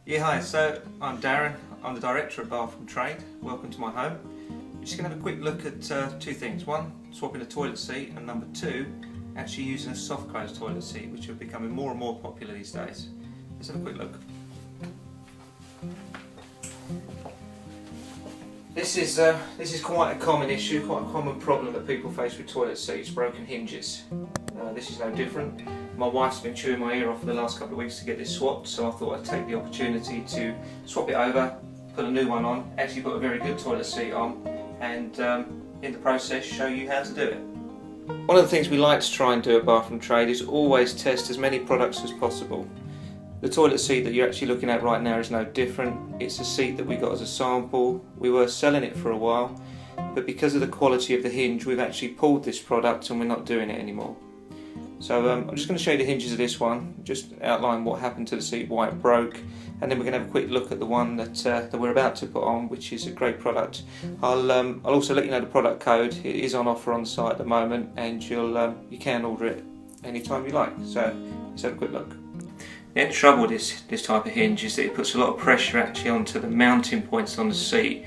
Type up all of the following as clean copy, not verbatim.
Yeah, hi, so I'm Darren, I'm the Director of Bathroom Trade. Welcome to my home. We're just going to have a quick look at two things. One, swapping a toilet seat, and number two, actually using a soft close toilet seat, which are becoming more and more popular these days. Let's have a quick look. This is quite a common issue, quite a common problem that people face with toilet seats, broken hinges. This is no different. My wife's been chewing my ear off for the last couple of weeks to get this swapped, so I thought I'd take the opportunity to swap it over, put a new one on, actually put a very good toilet seat on, and in the process show you how to do it. One of the things we like to try and do at Bathroom Trade is always test as many products as possible. The toilet seat that you're actually looking at right now is no different. It's a seat that we got as a sample. We were selling it for a while, but because of the quality of the hinge, we've actually pulled this product and we're not doing it anymore. So I'm just going to show you the hinges of this one, just outline what happened to the seat, why it broke, and then we're going to have a quick look at the one that we're about to put on, which is a great product. I'll also let you know the product code. It is on offer on the site at the moment, and you can order it anytime you like. So let's have a quick look. The only trouble with this type of hinge is that it puts a lot of pressure actually onto the mounting points on the seat,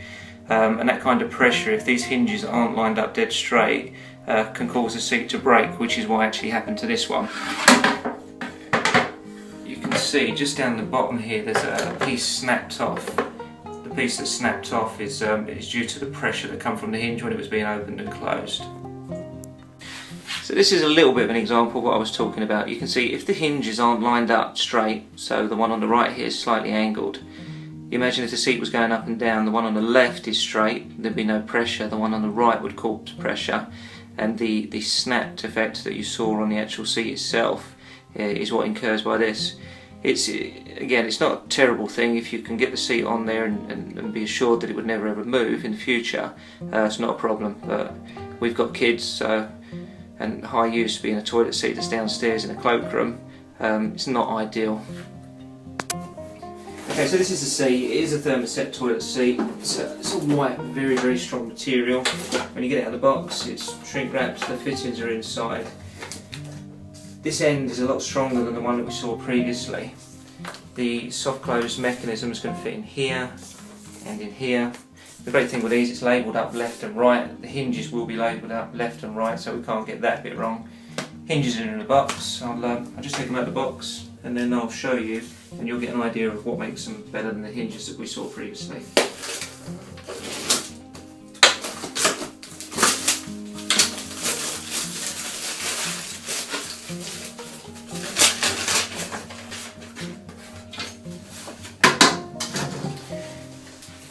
and that kind of pressure, if these hinges aren't lined up dead straight, can cause the seat to break, which is what actually happened to this one. You can see just down the bottom here there's a piece snapped off. The piece that snapped off is due to the pressure that come from the hinge when it was being opened and closed. So this is a little bit of an example of what I was talking about. You can see if the hinges aren't lined up straight, so the one on the right here is slightly angled. You imagine if the seat was going up and down, the one on the left is straight, there'd be no pressure, the one on the right would cause pressure, and the snapped effect that you saw on the actual seat itself is what incurs by this. Again, it's not a terrible thing if you can get the seat on there and be assured that it would never ever move in the future. It's not a problem, but we've got kids, and high use being a toilet seat that's downstairs in a cloakroom, it's not ideal. Okay, so this is the seat. It is a thermoset toilet seat. It's a white, very, very strong material. When you get it out of the box, it's shrink wrapped, the fittings are inside. This end is a lot stronger than the one that we saw previously. The soft close mechanism is going to fit in here and in here. The great thing with these, it's labelled up left and right. The hinges will be labelled up left and right, so we can't get that bit wrong. Hinges are in the box. I'll just take them out of the box and then I'll show you, and you'll get an idea of what makes them better than the hinges that we saw previously.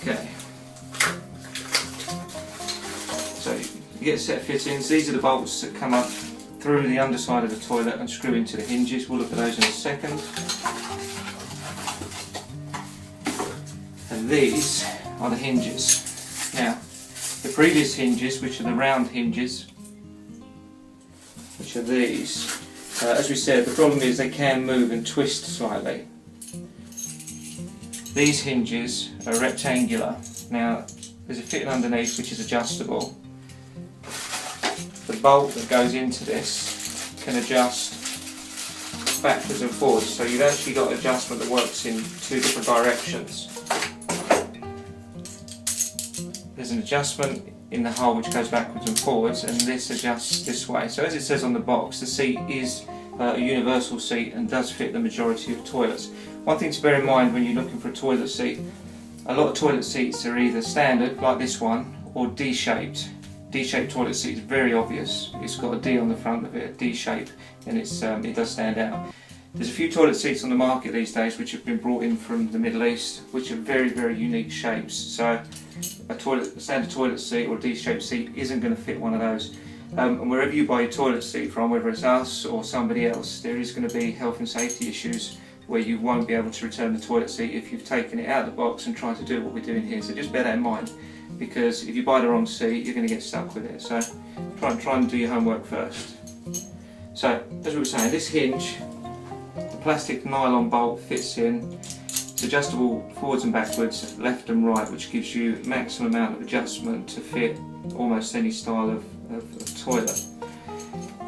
Okay. So you get a set of fittings. These are the bolts that come up through the underside of the toilet and screw into the hinges. We'll look at those in a second. And these are the hinges. Now, the previous hinges, which are the round hinges, which are these, as we said, the problem is they can move and twist slightly. These hinges are rectangular. Now, there's a fitting underneath which is adjustable. The bolt that goes into this can adjust backwards and forwards, so you've actually got adjustment that works in two different directions. There's an adjustment in the hole which goes backwards and forwards, and this adjusts this way. So as it says on the box, the seat is a universal seat and does fit the majority of toilets. One thing to bear in mind when you're looking for a toilet seat, a lot of toilet seats are either standard, like this one, or D-shaped. D-shaped toilet seat is very obvious. It's got a D on the front of it, a D shape, and it does stand out. There's a few toilet seats on the market these days which have been brought in from the Middle East, which are very, very unique shapes. So a standard toilet seat or a D-shaped seat isn't going to fit one of those. And wherever you buy your toilet seat from, whether it's us or somebody else, there is going to be health and safety issues where you won't be able to return the toilet seat if you've taken it out of the box and tried to do what we're doing here. So just bear that in mind, because if you buy the wrong seat, you're going to get stuck with it. So try and do your homework first. So as we were saying, this hinge, the plastic nylon bolt fits in. It's adjustable forwards and backwards, left and right, which gives you maximum amount of adjustment to fit almost any style of toilet.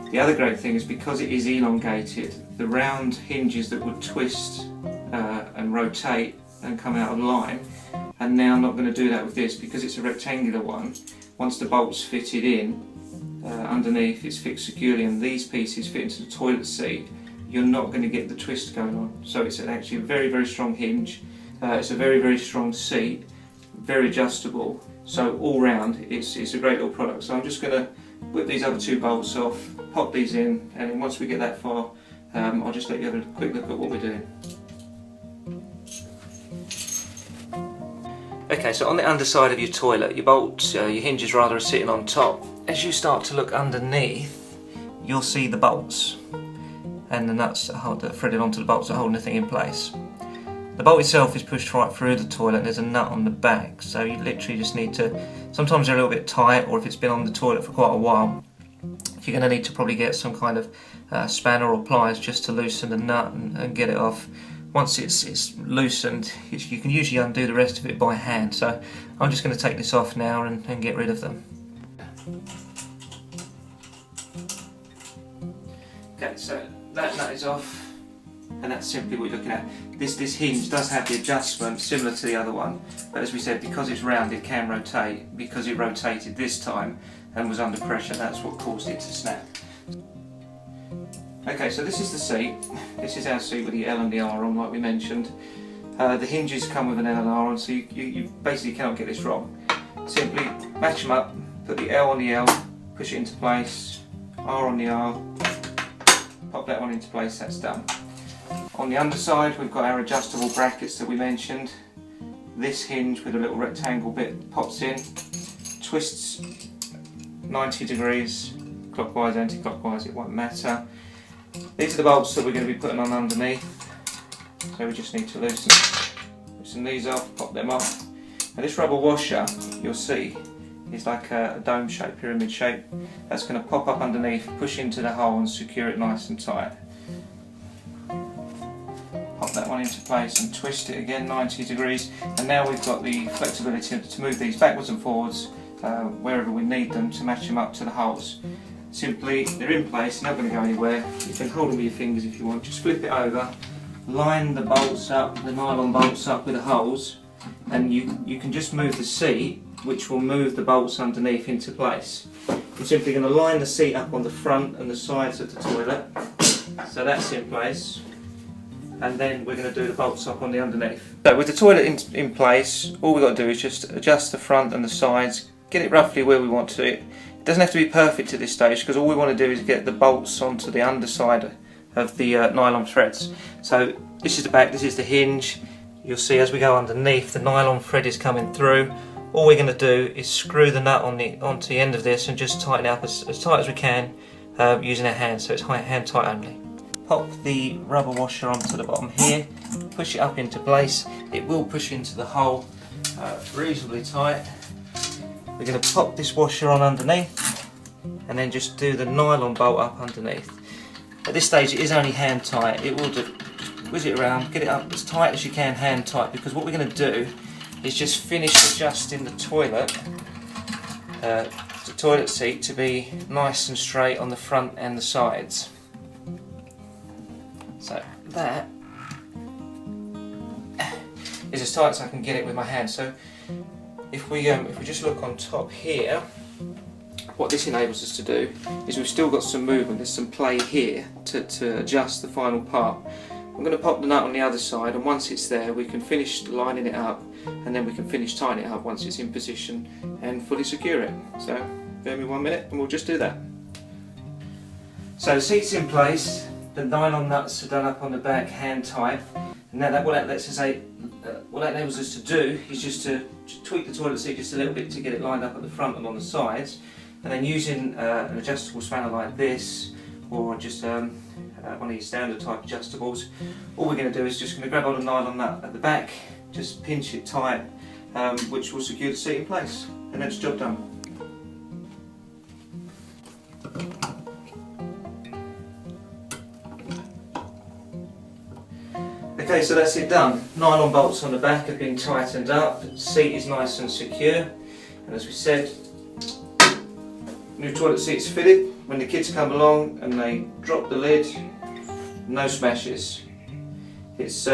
The other great thing is because it is elongated, the round hinges that would twist and rotate and come out of line. And now I'm not going to do that with this because it's a rectangular one. Once the bolt's fitted in, underneath it's fixed securely and these pieces fit into the toilet seat, you're not going to get the twist going on. So it's actually a very, very strong hinge. It's a very, very strong seat, very adjustable. So all round, it's a great little product. So I'm just going to whip these other two bolts off, pop these in, and then once we get that far, I'll just let you have a quick look at what we're doing. Okay, so on the underside of your toilet, your bolts, your hinges rather, are sitting on top. As you start to look underneath, you'll see the bolts and the nuts that are threaded onto the bolts that are holding the thing in place. The bolt itself is pushed right through the toilet and there's a nut on the back, so you literally just need to, sometimes they're a little bit tight, or if it's been on the toilet for quite a while, you're going to need to probably get some kind of spanner or pliers just to loosen the nut and get it off. Once it's loosened, you can usually undo the rest of it by hand, so I'm just going to take this off now and get rid of them. Okay, so that nut is off, and that's simply what you're looking at. This hinge does have the adjustment similar to the other one, but as we said, because it's round it can rotate. Because it rotated this time and was under pressure, that's what caused it to snap. Okay, so this is the seat. This is our seat with the L and the R on, like we mentioned. The hinges come with an L and R on, so you basically cannot get this wrong. Simply match them up, put the L on the L, push it into place, R on the R, pop that one into place, that's done. On the underside we've got our adjustable brackets that we mentioned. This hinge with a little rectangle bit pops in, twists 90 degrees, clockwise, anti-clockwise, it won't matter. These are the bolts that we're going to be putting on underneath, so we just need to loosen these off, pop them off. Now this rubber washer, you'll see, is like a dome shape, pyramid shape. That's going to pop up underneath, push into the hole and secure it nice and tight. Pop that one into place and twist it again 90 degrees, and now we've got the flexibility to move these backwards and forwards wherever we need them to match them up to the holes. Simply, they're in place, they're not going to go anywhere. You can hold them with your fingers if you want, just flip it over, line the bolts up, the nylon bolts up with the holes, and you can just move the seat, which will move the bolts underneath into place. I'm simply going to line the seat up on the front and the sides of the toilet, so that's in place, and then we're going to do the bolts up on the underneath. So with the toilet in place, all we've got to do is just adjust the front and the sides, get it roughly where we want to. It doesn't have to be perfect at this stage, because all we want to do is get the bolts onto the underside of the nylon threads. So this is the back, this is the hinge. You'll see as we go underneath, the nylon thread is coming through. All we're going to do is screw the nut onto the end of this and just tighten it up as tight as we can using our hands, so it's hand tight only. Pop the rubber washer onto the bottom here, push it up into place. It will push into the hole reasonably tight. We're going to pop this washer on underneath and then just do the nylon bolt up underneath. At this stage it is only hand tight. It will just whiz it around, get it up as tight as you can, hand tight, because what we're going to do is just finish adjusting the toilet seat to be nice and straight on the front and the sides. So that is as tight as I can get it with my hand. So if we just look on top here, what this enables us to do is we've still got some movement, there's some play here to adjust the final part. I'm going to pop the nut on the other side, and once it's there we can finish lining it up, and then we can finish tightening it up once it's in position and fully secure it. So bear me 1 minute and we'll just do that. So the seat's in place, the nylon nuts are done up on the back, hand tight, and now what that enables us to do is just to tweak the toilet seat just a little bit to get it lined up at the front and on the sides, and then using an adjustable spanner like this, or just one of these standard type adjustables, all we're going to do is just going to grab hold of the nylon nut at the back, just pinch it tight, which will secure the seat in place, and that's job done. Okay, so that's it done. Nylon bolts on the back have been tightened up, the seat is nice and secure, and as we said, new toilet seat's fitted. When the kids come along and they drop the lid, no smashes. It's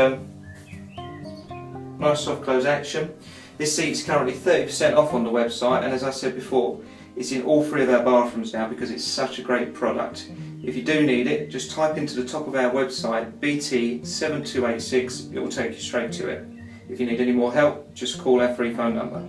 nice soft close action. This seat is currently 30% off on the website, and as I said before, it's in all 3 of our bathrooms now because it's such a great product. If you do need it, just type into the top of our website BT7286, it will take you straight to it. If you need any more help, just call our free phone number.